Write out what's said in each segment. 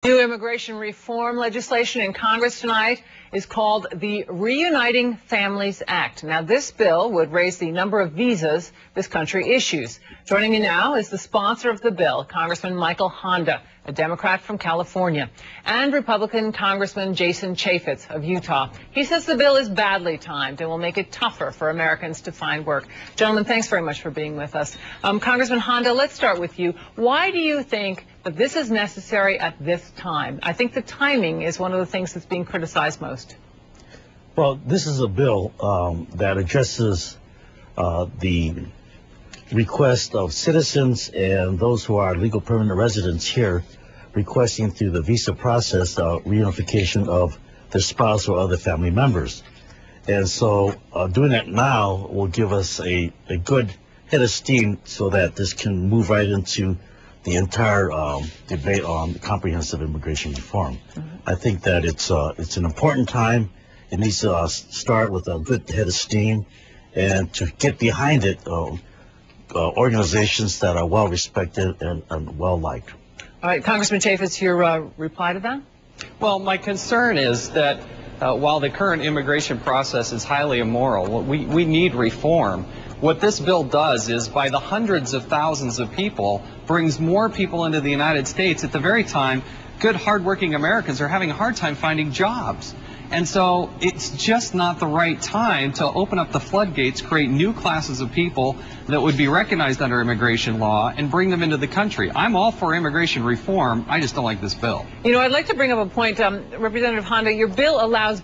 New immigration reform legislation in Congress tonight is called the Reuniting Families Act. Now, this bill would raise the number of visas this country issues. Joining me now is the sponsor of the bill, Congressman Michael Honda, a Democrat from California, and Republican Congressman Jason Chaffetz of Utah. He says the bill is badly timed and will make it tougher for Americans to find work. Gentlemen, thanks very much for being with us. Congressman Honda, let's start with you. Why do you think that this is necessary at this time? I think the timing is one of the things that's being criticized most. Well, this is a bill that addresses the request of citizens and those who are legal permanent residents here requesting through the visa process reunification of their spouse or other family members. And so doing that now will give us a good head of steam so that this can move right into the entire debate on comprehensive immigration reform. I think that it's an important time. It needs to start with a good head of steam, and to get behind it, organizations that are well respected and well liked. All right, Congressman Chaffetz, your reply to that? Well, my concern is that while the current immigration process is highly immoral, we need reform. What this bill does is, by the hundreds of thousands of people, brings more people into the United States at the very time good, hardworking Americans are having a hard time finding jobs. And so it's just not the right time to open up the floodgates, create new classes of people that would be recognized under immigration law, and bring them into the country. I'm all for immigration reform. I just don't like this bill. You know, I'd like to bring up a point. Representative Honda, your bill allows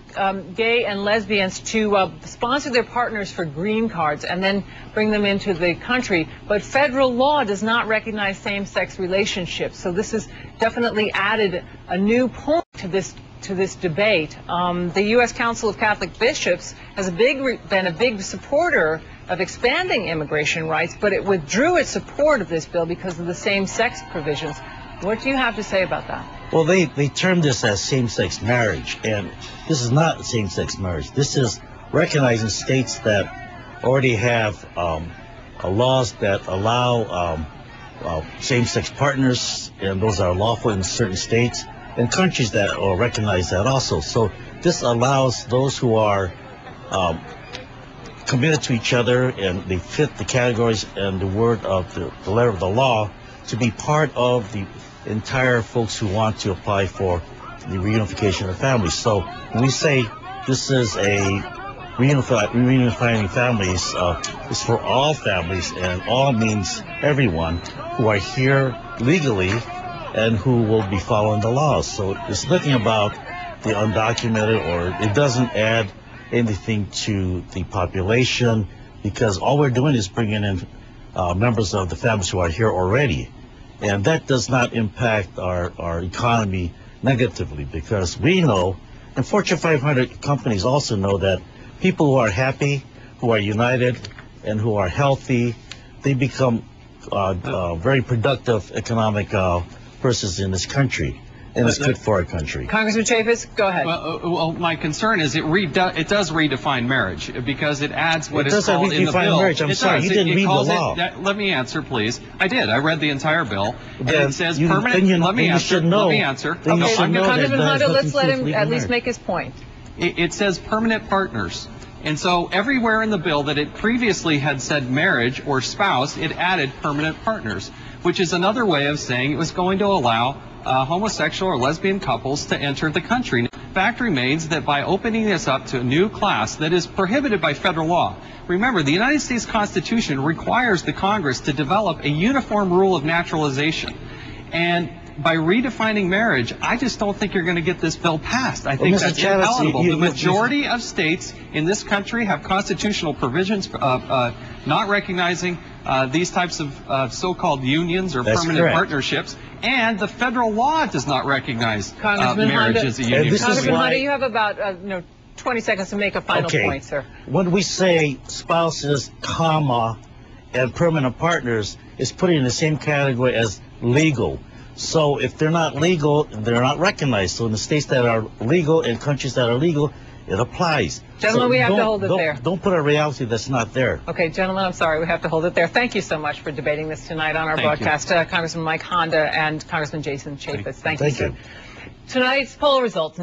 gay and lesbians to sponsor their partners for green cards and then bring them into the country. But federal law does not recognize same-sex relationships. So this has definitely added a new point to this debate. The U.S. Council of Catholic Bishops has been a big supporter of expanding immigration rights, but it withdrew its support of this bill because of the same-sex provisions. What do you have to say about that? Well, they termed this as same-sex marriage, and this is not same-sex marriage. This is recognizing states that already have laws that allow same-sex partners, and those are lawful in certain states, and countries that recognize that also. So this allows those who are committed to each other and they fit the categories and the word of the letter of the law to be part of the entire folks who want to apply for the reunification of families. So when we say this is a reunifying families, it's for all families, and all means everyone who are here legally and who will be following the laws. So it's nothing about the undocumented, or it doesn't add anything to the population, because all we're doing is bringing in members of the families who are here already. And that does not impact our economy negatively, because we know, and Fortune 500 companies also know, that people who are happy, who are united, and who are healthy, they become very productive economic persons in this country, and it's good for our country. Congressman Chaffetz, go ahead. Well, my concern is it does redefine marriage, because it adds what is called in the bill. Marriage. I'm sorry, you didn't read the law. Let me answer, please. I did. I read the entire bill, and it says permanent. Let me answer. Okay, Congressman Honda, let's let him at least make his point. It says permanent partners. And so everywhere in the bill that it previously had said marriage or spouse, it added permanent partners, which is another way of saying it was going to allow homosexual or lesbian couples to enter the country. The fact remains that by opening this up to a new class that is prohibited by federal law, remember, the United States Constitution requires the Congress to develop a uniform rule of naturalization. And by redefining marriage, I just don't think you're going to get this bill passed. I think that's ineligible. The majority of states in this country have constitutional provisions not recognizing these types of so-called unions or permanent partnerships, and the federal law does not recognize marriage as a union. Congressman Honda, you have about 20 seconds to make a final point, sir. When we say spouses, comma, and permanent partners, it's put in the same category as legal. So if they're not legal, they're not recognized. So in the states that are legal and countries that are legal, it applies. Gentlemen, we have to hold it there. Don't put a reality that's not there. Okay, gentlemen, I'm sorry. We have to hold it there. Thank you so much for debating this tonight on our broadcast. Congressman Mike Honda and Congressman Jason Chaffetz. Thank you, sir. Tonight's poll results.